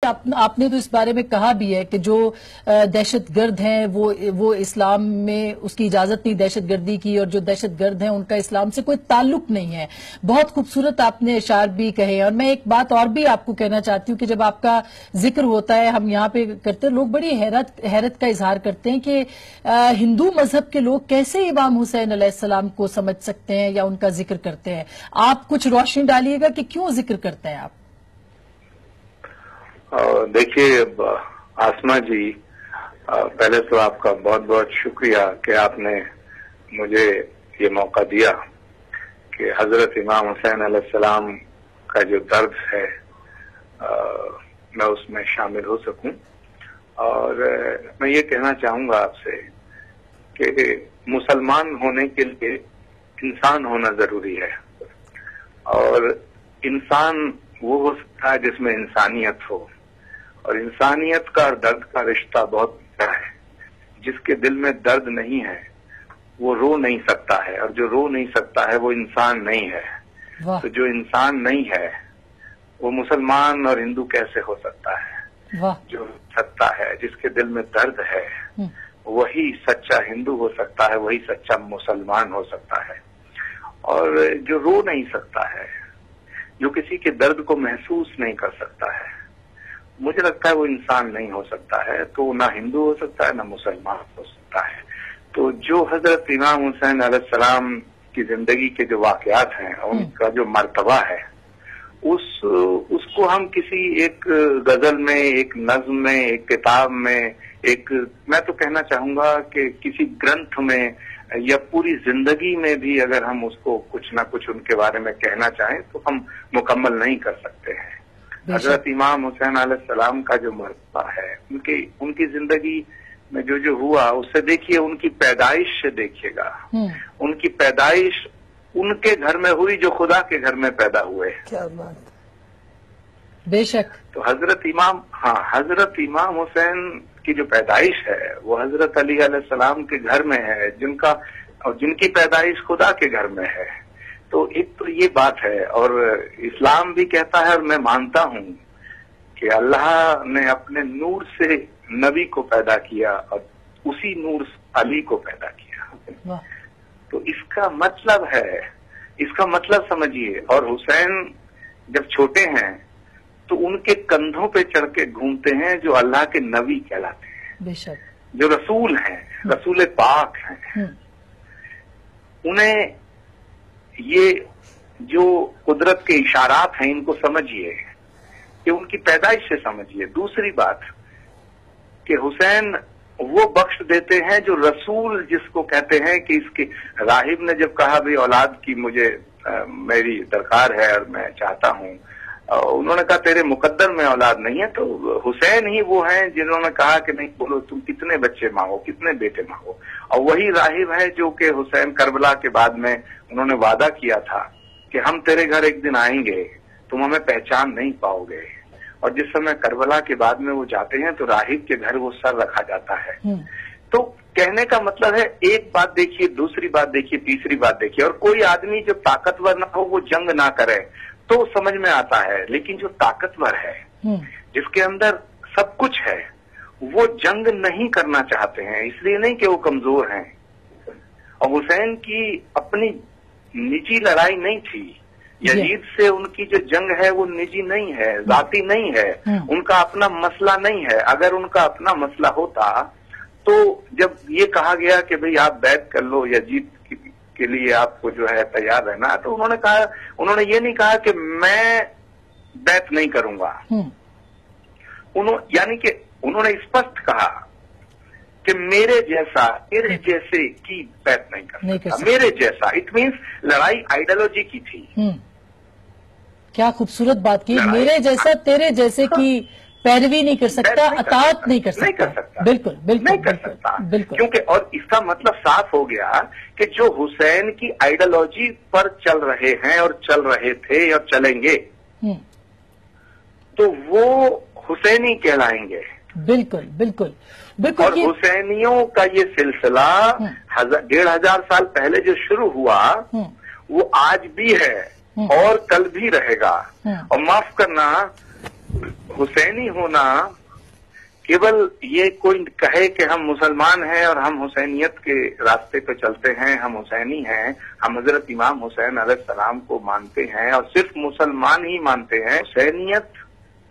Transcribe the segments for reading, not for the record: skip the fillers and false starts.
आपने तो इस बारे में कहा भी है कि जो दहशत गर्द हैं वो इस्लाम में उसकी इजाजत नहीं दहशत गर्दी की, और जो दहशत गर्द हैं उनका इस्लाम से कोई ताल्लुक नहीं है। बहुत खूबसूरत आपने इशार भी कहे। और मैं एक बात और भी आपको कहना चाहती हूँ कि जब आपका जिक्र होता है, हम यहाँ पे करते हैं, लोग बड़ी हैरत का इजहार करते हैं कि हिंदू मजहब के लोग कैसे इमाम हुसैन अलैहिस्सलाम को समझ सकते हैं या उनका जिक्र करते हैं। आप कुछ रोशनी डालिएगा कि क्यों जिक्र करते हैं आप। देखिए आसमा जी, पहले तो आपका बहुत बहुत शुक्रिया कि आपने मुझे ये मौका दिया कि हजरत इमाम हुसैन अलैहिस्सलाम का जो दर्द है मैं उसमें शामिल हो सकूं। और मैं ये कहना चाहूंगा आपसे कि मुसलमान होने के लिए इंसान होना जरूरी है, और इंसान वो हो सकता है जिसमें इंसानियत हो, और इंसानियत का और दर्द का रिश्ता बहुत गहरा है। जिसके दिल में दर्द नहीं है वो रो नहीं सकता है, और जो रो नहीं सकता है वो इंसान नहीं है। तो जो इंसान नहीं है वो मुसलमान और हिंदू कैसे हो सकता है? जो सकता है, जिसके दिल में दर्द है, वही सच्चा हिंदू हो सकता है, वही सच्चा मुसलमान हो सकता है। और जो रो नहीं सकता है, जो किसी के दर्द को महसूस नहीं कर सकता है, मुझे लगता है वो इंसान नहीं हो सकता है। तो ना हिंदू हो सकता है ना मुसलमान हो सकता है। तो जो हजरत इमाम हुसैन अलैहिस्सलाम की जिंदगी के जो वाकयात हैं, उनका जो मर्तबा है, उसको हम किसी एक गजल में, एक नज्म में, एक किताब में, मैं तो कहना चाहूंगा कि किसी ग्रंथ में या पूरी जिंदगी में भी अगर हम उसको कुछ ना कुछ उनके बारे में कहना चाहें तो हम मुकम्मल नहीं कर सकते हैं। हजरत इमाम हुसैन अलैहिस्सलाम का जो मर्तबा है, उनकी जिंदगी में जो जो हुआ उससे देखिए, उनकी पैदाइश से देखिएगा। उनकी पैदाइश उनके घर में हुई जो खुदा के घर में पैदा हुए। क्या बात, बेशक। तो हजरत इमाम हुसैन की जो पैदाइश है वो हजरत अली अलैहिस्सलाम के घर में है, जिनकी पैदाइश खुदा के घर में है। तो एक तो ये बात है, और इस्लाम भी कहता है और मैं मानता हूँ कि अल्लाह ने अपने नूर से नबी को पैदा किया और उसी नूर अली को पैदा किया। तो इसका मतलब समझिए। और हुसैन जब छोटे हैं तो उनके कंधों पे चढ़ के घूमते हैं जो अल्लाह के नबी कहलाते हैं, बेशक, जो रसूल हैं, रसूल पाक हैं। उन्हें ये जो कुदरत के इशारात हैं इनको समझिए, कि उनकी पैदाइश से समझिए। दूसरी बात कि हुसैन वो बख्श देते हैं जो रसूल जिसको कहते हैं, कि इसके राहिब ने जब कहा भाई औलाद की मुझे मेरी दरकार है और मैं चाहता हूँ, उन्होंने कहा तेरे मुकद्दर में औलाद नहीं है। तो हुसैन ही वो हैं जिन्होंने कहा कि नहीं, बोलो तुम कितने बच्चे मांगो, कितने बेटे मांगो। और वही राहिब है जो कि हुसैन करबला के बाद में उन्होंने वादा किया था कि हम तेरे घर एक दिन आएंगे, तुम हमें पहचान नहीं पाओगे। और जिस समय करबला के बाद में वो जाते हैं तो राहिब के घर वो सर रखा जाता है। तो कहने का मतलब है, एक बात देखिए, दूसरी बात देखिए, तीसरी बात देखिए। और कोई आदमी जो ताकतवर ना हो वो जंग ना करे तो समझ में आता है, लेकिन जो ताकतवर है, जिसके अंदर सब कुछ है, वो जंग नहीं करना चाहते हैं। इसलिए नहीं कि वो कमजोर हैं। और हुसैन की अपनी निजी लड़ाई नहीं थी, यजीद से उनकी जो जंग है वो निजी नहीं है, जाती नहीं है, उनका अपना मसला नहीं है। अगर उनका अपना मसला होता तो जब ये कहा गया कि भाई आप बैत कर लो यजीद के लिए, आपको जो है तैयार रहना, तो उन्होंने ये नहीं कहा कि मैं बैत नहीं करूंगा। यानी कि उन्होंने स्पष्ट कहा कि मेरे जैसे की बैत नहीं कर सकता, मेरे जैसा। इट मीन्स लड़ाई आइडियोलॉजी की थी। क्या खूबसूरत बात की, मेरे जैसा तेरे जैसे की पैरवी नहीं कर सकता, अताअत नहीं कर सकता। बिल्कुल नहीं कर सकता, क्योंकि और इसका मतलब साफ हो गया कि जो हुसैन की आइडियोलॉजी पर चल रहे हैं और चल रहे थे और चलेंगे, तो वो हुसैनी कहलाएंगे। बिल्कुल। और हुसैनियों का ये सिलसिला 1500 साल पहले जो शुरू हुआ वो आज भी है और कल भी रहेगा। और माफ करना, हुसैनी होना केवल ये कोई कहे कि हम मुसलमान हैं और हम हुसैनियत के रास्ते पे चलते हैं, हम हुसैनी हैं, हम हजरत इमाम हुसैन अलैहिस्सलाम को मानते हैं और सिर्फ मुसलमान ही मानते हैं। हुसैनियत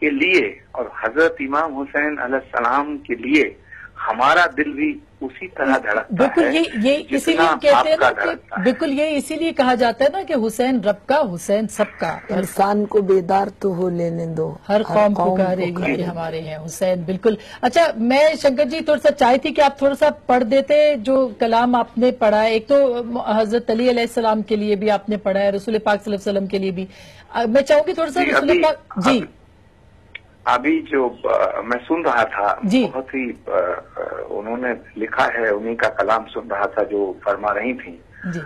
के लिए और हजरत इमाम हुसैन अलैहिस्सलाम के लिए हमारा दिल भी उसी तरह धड़कता बिल्कुल है ये इसीलिए कहते हैं ना कि बिल्कुल ये इसीलिए कहा जाता है ना कि हुसैन रब का, हुसैन सबका। इंसान को बेदार तो हो लेने दो, हर कौम पुकारेगी कि हमारे हैं हुसैन। बिल्कुल। अच्छा, मैं शंकर जी थोड़ा सा चाहती कि आप थोड़ा सा पढ़ देते जो कलाम आपने पढ़ा है। एक तो हजरत अली अलैहिस्सलाम के लिए भी आपने पढ़ा है, रसूल पाक सल्लल्लाहु अलैहि वसल्लम के लिए भी। मैं चाहूंगी थोड़ा सा रसूल पाक जी। अभी जो मैं सुन रहा था बहुत ही उन्होंने लिखा है, उन्हीं का कलाम सुन रहा था जो फरमा रही थी जी।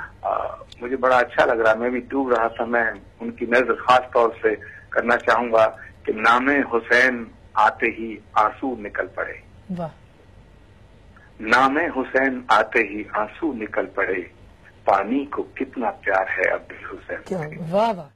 मुझे बड़ा अच्छा लग रहा, मैं भी डूब रहा था। मैं उनकी नज़र खास तौर से करना चाहूंगा कि नामे हुसैन आते ही आंसू निकल पड़े। वाह। नामे हुसैन आते ही आंसू निकल पड़े, पानी को कितना प्यार है अब्दुल हुसैन। वाह वाह।